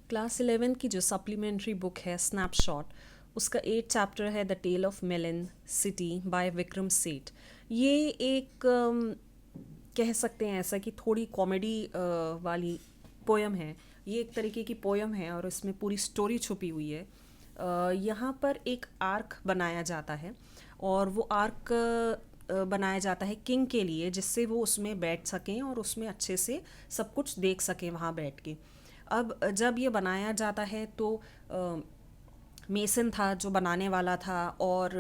Class 11 की जो supplementary book है स्नैपशॉट, उसका 8 चैप्टर है the tale of melon city by Vikram Seth. ये एक कह सकते हैं ऐसा कि थोड़ी कॉमेडी वाली पोयम है। ये एक तरीके की पोयम है और इसमें पूरी स्टोरी छुपी हुई है। यहाँ पर एक आर्क बनाया जाता है और वो आर्क बनाया जाता है किंग के लिए, जिससे वो उसमें बैठ सकें और उसमें अच्छे से सब कुछ देख सकें वहाँ बैठ के। अब जब ये बनाया जाता है तो मेसन था जो बनाने वाला था और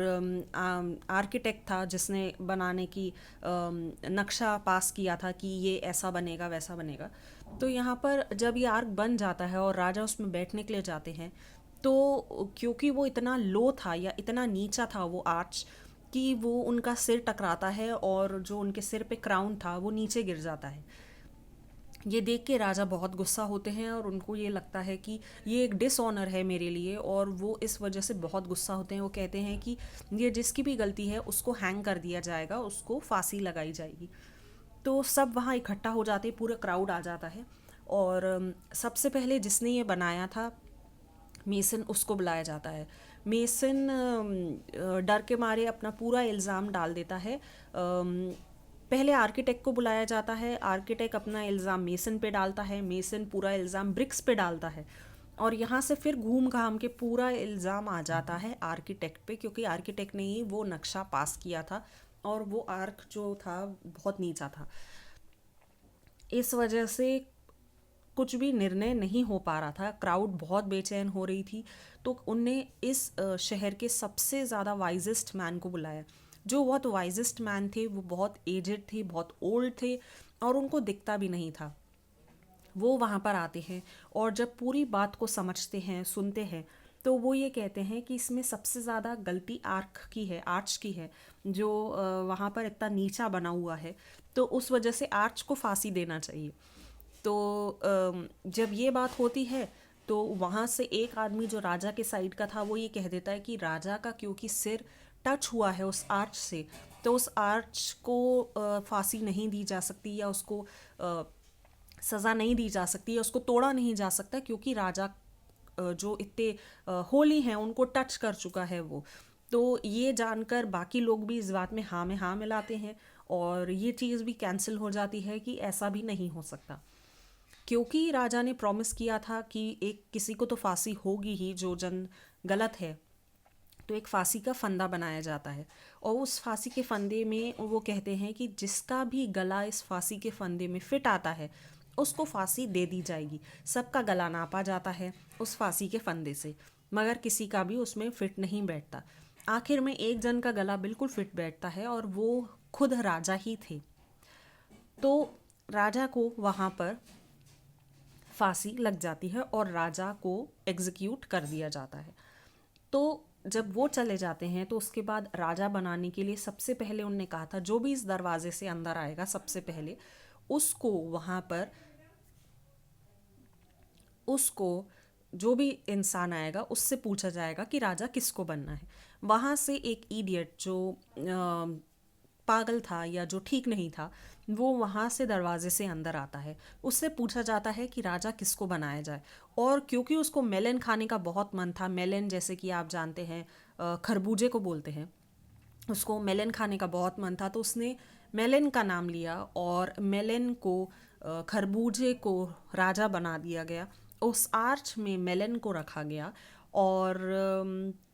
आर्किटेक्ट था जिसने बनाने की नक्शा पास किया था कि ये ऐसा बनेगा वैसा बनेगा। तो यहाँ पर जब ये आर्क बन जाता है और राजा उसमें बैठने के लिए जाते हैं, तो क्योंकि वो इतना लो था या इतना नीचा था वो आर्च, कि वो उनका सिर टकराता है और जो उनके सिर पे क्राउन था वो नीचे गिर जाता है। ये देख के राजा बहुत गुस्सा होते हैं और उनको ये लगता है कि ये एक डिसऑनर है मेरे लिए, और वो इस वजह से बहुत गुस्सा होते हैं। वो कहते हैं कि ये जिसकी भी गलती है उसको हैंग कर दिया जाएगा, उसको फांसी लगाई जाएगी। तो सब वहाँ इकट्ठा हो जाते हैं, पूरा क्राउड आ जाता है और सबसे पहले जिसने ये बनाया था मेसन, उसको बुलाया जाता है। मेसन डर के मारे अपना पूरा इल्ज़ाम डाल देता है। पहले आर्किटेक्ट को बुलाया जाता है, आर्किटेक्ट अपना इल्ज़ाम मेसन पे डालता है, मेसन पूरा इल्ज़ाम ब्रिक्स पे डालता है और यहाँ से फिर घूम घाम के पूरा इल्ज़ाम आ जाता है आर्किटेक्ट पे, क्योंकि आर्किटेक्ट ने ही वो नक्शा पास किया था और वो आर्क जो था बहुत नीचा था। इस वजह से कुछ भी निर्णय नहीं हो पा रहा था, क्राउड बहुत बेचैन हो रही थी। तो उनने इस शहर के सबसे ज़्यादा वाइजेस्ट मैन को बुलाया। जो बहुत वाइजेस्ट मैन थे वो बहुत एजेड थे, बहुत ओल्ड थे और उनको दिखता भी नहीं था। वो वहाँ पर आते हैं और जब पूरी बात को समझते हैं, सुनते हैं, तो वो ये कहते हैं कि इसमें सबसे ज़्यादा गलती आर्क की है, आर्च की है, जो वहाँ पर इतना नीचा बना हुआ है, तो उस वजह से आर्च को फांसी देना चाहिए। तो जब ये बात होती है तो वहाँ से एक आदमी जो राजा के साइड का था वो ये कह देता है कि राजा का क्योंकि सिर टच हुआ है उस आर्च से, तो उस आर्च को फांसी नहीं दी जा सकती या उसको सज़ा नहीं दी जा सकती या उसको तोड़ा नहीं जा सकता, क्योंकि राजा जो इतने होली हैं उनको टच कर चुका है वो। तो ये जानकर बाकी लोग भी इस बात में हाँ मिलाते हैं और ये चीज़ भी कैंसिल हो जाती है कि ऐसा भी नहीं हो सकता, क्योंकि राजा ने प्रॉमिस किया था कि एक किसी को तो फांसी होगी ही, जो जन गलत है। तो एक फांसी का फंदा बनाया जाता है और उस फांसी के फंदे में वो कहते हैं कि जिसका भी गला इस फांसी के फंदे में फिट आता है उसको फांसी दे दी जाएगी। सबका गला नापा जाता है उस फांसी के फंदे से, मगर किसी का भी उसमें फिट नहीं बैठता। आखिर में एक जन का गला बिल्कुल फिट बैठता है और वो खुद राजा ही थे। तो राजा को वहाँ पर फांसी लग जाती है और राजा को एग्जीक्यूट कर दिया जाता है। तो जब वो चले जाते हैं तो उसके बाद राजा बनाने के लिए सबसे पहले उनने कहा था जो भी इस दरवाजे से अंदर आएगा सबसे पहले उसको वहाँ पर उसको जो भी इंसान आएगा उससे पूछा जाएगा कि राजा किसको बनना है। वहाँ से एक इडियट जो पागल था या जो ठीक नहीं था, वो वहाँ से दरवाजे से अंदर आता है। उससे पूछा जाता है कि राजा किसको बनाया जाए, और क्योंकि उसको मेलन खाने का बहुत मन था, मेलन जैसे कि आप जानते हैं खरबूजे को बोलते हैं, उसको मेलन खाने का बहुत मन था, तो उसने मेलन का नाम लिया और मेलन को खरबूजे को राजा बना दिया गया। उस आर्च में मेलन को रखा गया और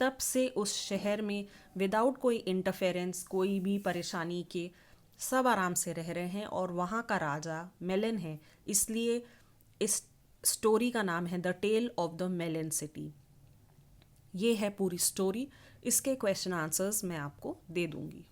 तब से उस शहर में विदाउट कोई इंटरफेरेंस, कोई भी परेशानी के, सब आराम से रह रहे हैं और वहाँ का राजा मेलन है। इसलिए इस स्टोरी का नाम है the tale of the melon city. ये है पूरी स्टोरी। इसके क्वेश्चन आंसर्स मैं आपको दे दूँगी।